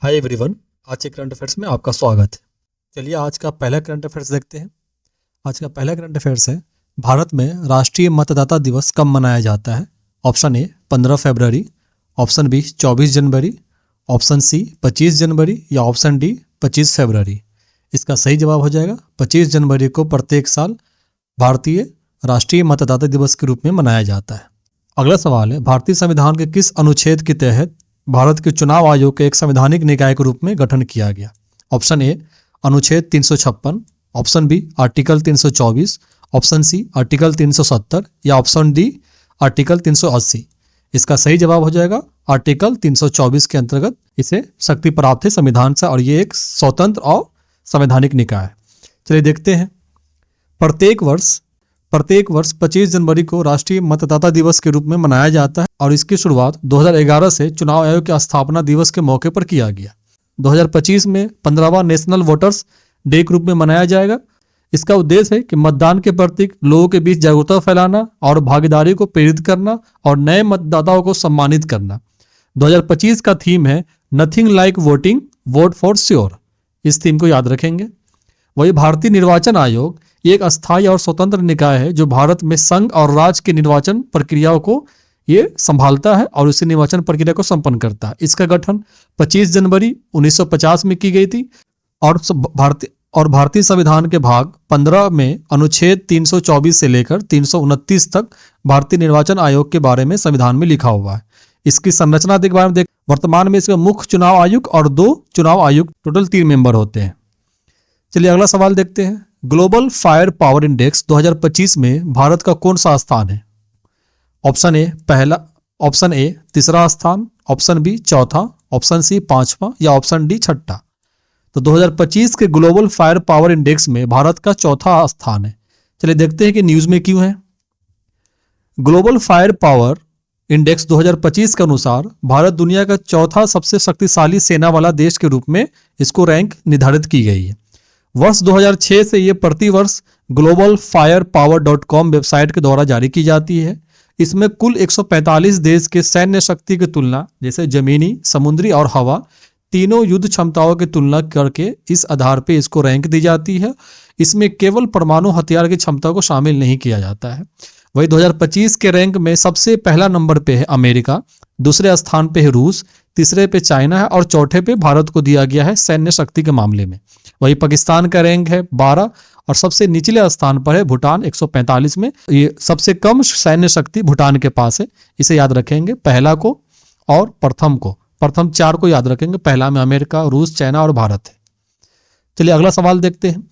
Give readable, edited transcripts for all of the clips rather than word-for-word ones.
Hi everyone. आज के current affairs में आपका स्वागत है। चलिए आज का पहला करंट अफेयर्स देखते हैं। आज का पहला करंट अफेयर्स है, भारत में राष्ट्रीय मतदाता दिवस कब मनाया जाता है? ऑप्शन ए 15 फरवरी, ऑप्शन बी 24 जनवरी, ऑप्शन सी 25 जनवरी या ऑप्शन डी 25 फरवरी। इसका सही जवाब हो जाएगा 25 जनवरी को प्रत्येक साल भारतीय राष्ट्रीय मतदाता दिवस के रूप में मनाया जाता है। अगला सवाल है, भारतीय संविधान के किस अनुच्छेद के तहत भारत के चुनाव आयोग के एक संवैधानिक निकाय के रूप में गठन किया गया? ऑप्शन ए अनुच्छेद 356, option B article 324, option C article 370 या ऑप्शन डी आर्टिकल 380। इसका सही जवाब हो जाएगा आर्टिकल 324 के अंतर्गत इसे शक्ति प्राप्त है संविधान से और ये एक स्वतंत्र और संवैधानिक निकाय है। चलिए देखते हैं। प्रत्येक वर्ष 25 जनवरी को राष्ट्रीय मतदाता दिवस के रूप में मनाया जाता है और इसकी शुरुआत 2011 से चुनाव आयोग के स्थापना दिवस के मौके पर किया गया। 2025 में 15वां नेशनल वोटर्स डे के रूप में मनाया जाएगा। इसका उद्देश्य है कि मतदान के प्रति लोगों के बीच जागरूकता फैलाना और भागीदारी को प्रेरित करना और नए मतदाताओं को सम्मानित करना। 2025 का थीम है nothing like voting, vote for sure. इस थीम को याद रखेंगे। वही भारतीय निर्वाचन आयोग एक अस्थायी और स्वतंत्र निकाय है जो भारत में संघ और राज्य की निर्वाचन प्रक्रियाओं को ये संभालता है और उसी निर्वाचन प्रक्रिया को संपन्न करता है। इसका गठन 25 जनवरी 1950 में की गई थी और भारतीय संविधान के भाग 15 में अनुच्छेद 324 से लेकर 329 तक भारतीय निर्वाचन आयोग के बारे में संविधान में लिखा हुआ है। इसकी संरचना के बारे में देख, वर्तमान में इसमें मुख्य चुनाव आयुक्त और 2 चुनाव आयुक्त, टोटल 3 मेंबर होते हैं। चलिए अगला सवाल देखते हैं। ग्लोबल फायर पावर इंडेक्स 2025 में भारत का कौन सा स्थान है? ऑप्शन ए तीसरा स्थान, ऑप्शन बी चौथा, ऑप्शन सी 5वां या ऑप्शन डी 6ठा। तो 2025 के ग्लोबल फायर पावर इंडेक्स में भारत का चौथा स्थान है। चलिए देखते हैं कि न्यूज में क्यों है। ग्लोबल फायर पावर इंडेक्स 2025 के अनुसार भारत दुनिया का चौथा सबसे शक्तिशाली सेना वाला देश के रूप में इसको रैंक निर्धारित की गई है। वर्ष 2006 से ये प्रतिवर्ष globalfirepower.com वेबसाइट के द्वारा जारी की जाती है। इसमें कुल 145 देश के सैन्य शक्ति की तुलना, जैसे जमीनी, समुद्री और हवा, तीनों युद्ध क्षमताओं की तुलना करके इस आधार पे इसको रैंक दी जाती है। इसमें केवल परमाणु हथियार की क्षमता को शामिल नहीं किया जाता है। वही 2025 के रैंक में सबसे पहला नंबर पे है अमेरिका, दूसरे स्थान पे है रूस, तीसरे पे चाइना है और चौथे पे भारत को दिया गया है सैन्य शक्ति के मामले में। वही पाकिस्तान का रैंक है 12 और सबसे निचले स्थान पर है भूटान 145 में। ये सबसे कम सैन्य शक्ति भूटान के पास है। इसे याद रखेंगे, पहला को और प्रथम 4 को याद रखेंगे। पहला में अमेरिका, रूस, चाइना और भारत है। चलिए अगला सवाल देखते हैं।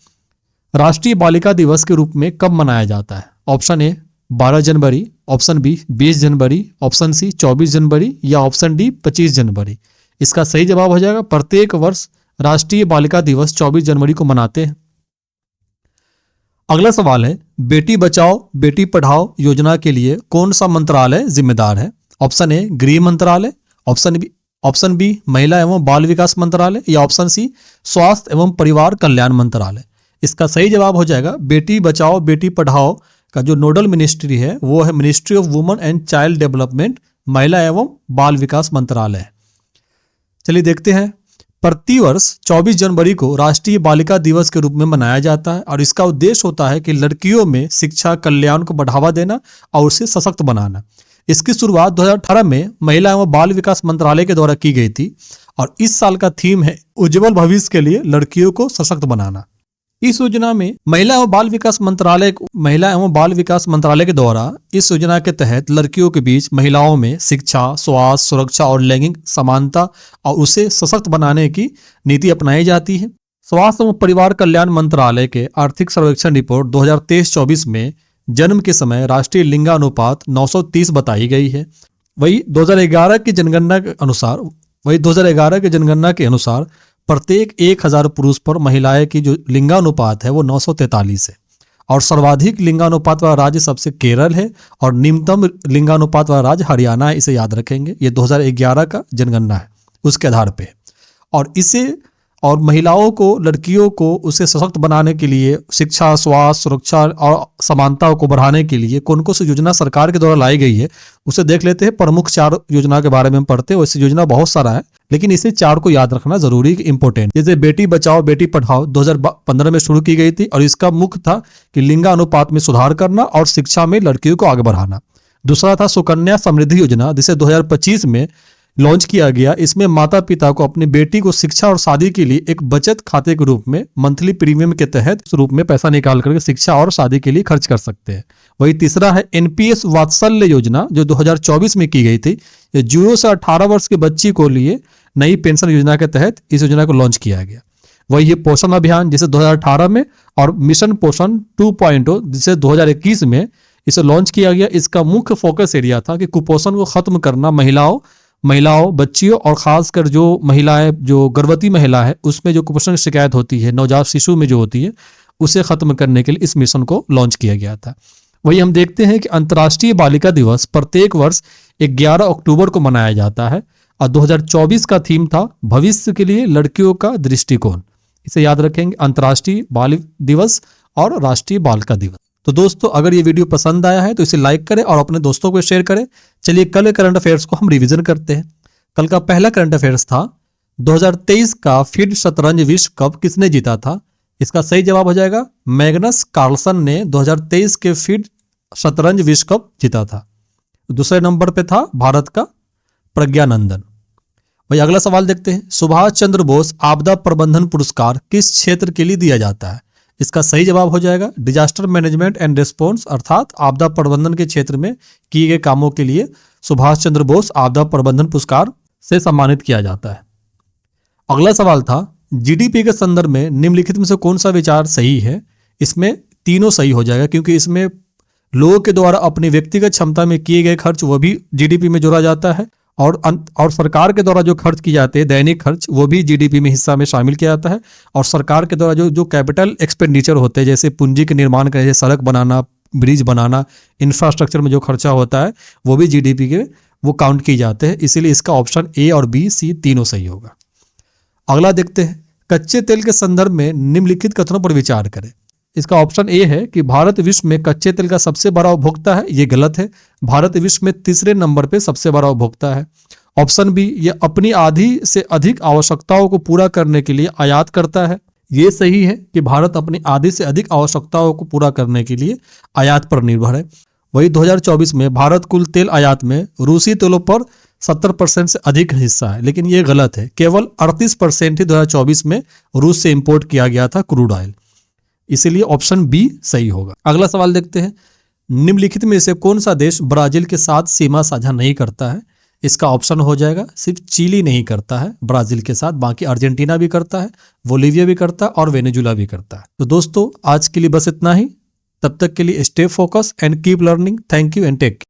राष्ट्रीय बालिका दिवस के रूप में कब मनाया जाता है? ऑप्शन ए 12 जनवरी, ऑप्शन बी 20 जनवरी, ऑप्शन सी 24 जनवरी या ऑप्शन डी 25 जनवरी। इसका सही जवाब हो जाएगा प्रत्येक वर्ष राष्ट्रीय बालिका दिवस 24 जनवरी को मनाते हैं। अगला सवाल है, बेटी बचाओ बेटी पढ़ाओ योजना के लिए कौन सा मंत्रालय जिम्मेदार है? ऑप्शन ए गृह मंत्रालय, ऑप्शन बी महिला एवं बाल विकास मंत्रालय या ऑप्शन सी स्वास्थ्य एवं परिवार कल्याण मंत्रालय। इसका सही जवाब हो जाएगा बेटी बचाओ बेटी पढ़ाओ का जो नोडल मिनिस्ट्री है वो है ministry of women and child development, महिला एवं बाल विकास मंत्रालय। चलिए देखते हैं। प्रतिवर्ष 24 जनवरी को राष्ट्रीय बालिका दिवस के रूप में मनाया जाता है और इसका उद्देश्य होता है कि लड़कियों में शिक्षा कल्याण को बढ़ावा देना और उसे सशक्त बनाना। इसकी शुरुआत 2018 में महिला एवं बाल विकास मंत्रालय के द्वारा की गई थी और इस साल का थीम है उज्जवल भविष्य के लिए लड़कियों को सशक्त बनाना। इस योजना में महिला एवं बाल विकास मंत्रालय के द्वारा इस योजना के तहत लड़कियों के बीच महिलाओं में शिक्षा, स्वास्थ्य, सुरक्षा और लैंगिक समानता और उसे सशक्त बनाने की नीति अपनाई जाती है। स्वास्थ्य एवं परिवार कल्याण मंत्रालय के आर्थिक सर्वेक्षण रिपोर्ट 2023-24 में जन्म के समय राष्ट्रीय लिंगानुपात 930 बताई गई है। वही 2011 की जनगणना के अनुसार प्रत्येक 1000 पुरुष पर महिलाएं की जो लिंगानुपात है वो 943 है और सर्वाधिक लिंगानुपात वाला राज्य सबसे केरल है और निम्नतम लिंगानुपात वाला राज्य हरियाणा है। इसे याद रखेंगे। ये 2011 का जनगणना है उसके आधार पे और इसे और महिलाओं को, लड़कियों को उसे सशक्त बनाने के लिए शिक्षा, स्वास्थ्य, सुरक्षा और समानता को बढ़ाने के लिए कौन कौन सी योजना सरकार के द्वारा लाई गई है उसे देख लेते हैं। प्रमुख 4 योजना के बारे में हम पढ़ते हैं। वैसे योजना बहुत सारा है, लेकिन इसे 4 को याद रखना जरूरी है, इंपॉर्टेंट। जैसे बेटी बचाओ बेटी पढ़ाओ 2015 में शुरू की गई थी और इसका मुख्य था कि लिंगानुपात में सुधार करना और शिक्षा में लड़कियों को आगे बढ़ाना। दूसरा था सुकन्या समृद्धि योजना, जिसे 2025 में लॉन्च किया गया। इसमें माता पिता को अपनी बेटी को शिक्षा और शादी के लिए एक बचत खाते के रूप में मंथली प्रीमियम के तहत इस रूप में पैसा निकाल करके शिक्षा और शादी के लिए खर्च कर सकते हैं। वही तीसरा है एनपीएस वात्सल्य योजना, जो 2024 में की गई थी। 0 से 18 वर्ष के बच्ची को लिए नई पेंशन योजना के तहत इस योजना को लॉन्च किया गया। वही ये पोषण अभियान, जिसे 2018 में, और मिशन पोषण 2.0 जिसे 2021 में इसे लॉन्च किया गया। इसका मुख्य फोकस एरिया था कि कुपोषण को खत्म करना, महिलाओं, बच्चियों और खासकर जो महिलाएं, जो गर्भवती महिला है, उसमें जो कुपोषण की शिकायत होती है, नवजात शिशु में जो होती है, उसे खत्म करने के लिए इस मिशन को लॉन्च किया गया था। वही हम देखते हैं कि अंतर्राष्ट्रीय बालिका दिवस प्रत्येक वर्ष 11 अक्टूबर को मनाया जाता है और 2024 का थीम था भविष्य के लिए लड़कियों का दृष्टिकोण। इसे याद रखेंगे, अंतर्राष्ट्रीय बाल दिवस और राष्ट्रीय बालिका दिवस। तो दोस्तों, अगर ये वीडियो पसंद आया है तो इसे लाइक करें और अपने दोस्तों को शेयर करें। चलिए कल करंट अफेयर्स को हम रिवीजन करते हैं। कल का पहला करंट अफेयर्स था 2023 का फील्ड शतरंज विश्व कप किसने जीता था। इसका सही जवाब हो जाएगा मैग्नस कार्लसन ने 2023 के फील्ड शतरंज विश्व कप जीता था। दूसरे नंबर पे था भारत का प्रज्ञानंदन। वही अगला सवाल देखते हैं, सुभाष चंद्र बोस आपदा प्रबंधन पुरस्कार किस क्षेत्र के लिए दिया जाता है। इसका सही जवाब हो जाएगा डिजास्टर मैनेजमेंट एंड रिस्पॉन्स, अर्थात आपदा प्रबंधन के क्षेत्र में किए गए कामों के लिए सुभाष चंद्र बोस आपदा प्रबंधन पुरस्कार से सम्मानित किया जाता है। अगला सवाल था जीडीपी के संदर्भ में निम्नलिखित में से कौन सा विचार सही है। इसमें तीनों सही हो जाएगा, क्योंकि इसमें लोगों के द्वारा अपनी व्यक्तिगत क्षमता में किए गए खर्च वो भी जीडीपी में जोड़ा जाता है, और सरकार के द्वारा जो खर्च किए जाते हैं दैनिक खर्च, वो भी जीडीपी में हिस्सा में शामिल किया जाता है। और सरकार के द्वारा जो कैपिटल एक्सपेंडिचर होते हैं, जैसे पूंजी के निर्माण का, जैसे सड़क बनाना, ब्रिज बनाना, इंफ्रास्ट्रक्चर में जो खर्चा होता है, वो भी जीडीपी के वो काउंट किए जाते हैं। इसीलिए इसका ऑप्शन ए और बी, सी तीनों सही होगा। अगला देखते हैं, कच्चे तेल के संदर्भ में निम्नलिखित कथनों पर विचार करें। इसका ऑप्शन ए है कि भारत विश्व में कच्चे तेल का सबसे बड़ा उपभोक्ता है। ये गलत है, भारत विश्व में तीसरे नंबर पे सबसे बड़ा उपभोक्ता है। ऑप्शन बी, ये अपनी आधी से अधिक आवश्यकताओं को पूरा करने के लिए आयात करता है। ये सही है कि भारत अपनी आधी से अधिक आवश्यकताओं को पूरा करने के लिए आयात पर निर्भर है। वही 2024 में भारत कुल तेल आयात में रूसी तेलों पर 70% से अधिक हिस्सा है, लेकिन ये गलत है। केवल 38% ही 2024 में रूस से इंपोर्ट किया गया था क्रूड ऑयल। इसीलिए ऑप्शन बी सही होगा। अगला सवाल देखते हैं, निम्नलिखित में से कौन सा देश ब्राजील के साथ सीमा साझा नहीं करता है। इसका ऑप्शन हो जाएगा सिर्फ चिली नहीं करता है ब्राजील के साथ, बाकी अर्जेंटीना भी करता है, बोलीविया भी करता है और वेनेजुला भी करता है। तो दोस्तों, आज के लिए बस इतना ही। तब तक के लिए stay focus and keep learning. Thank you and take care.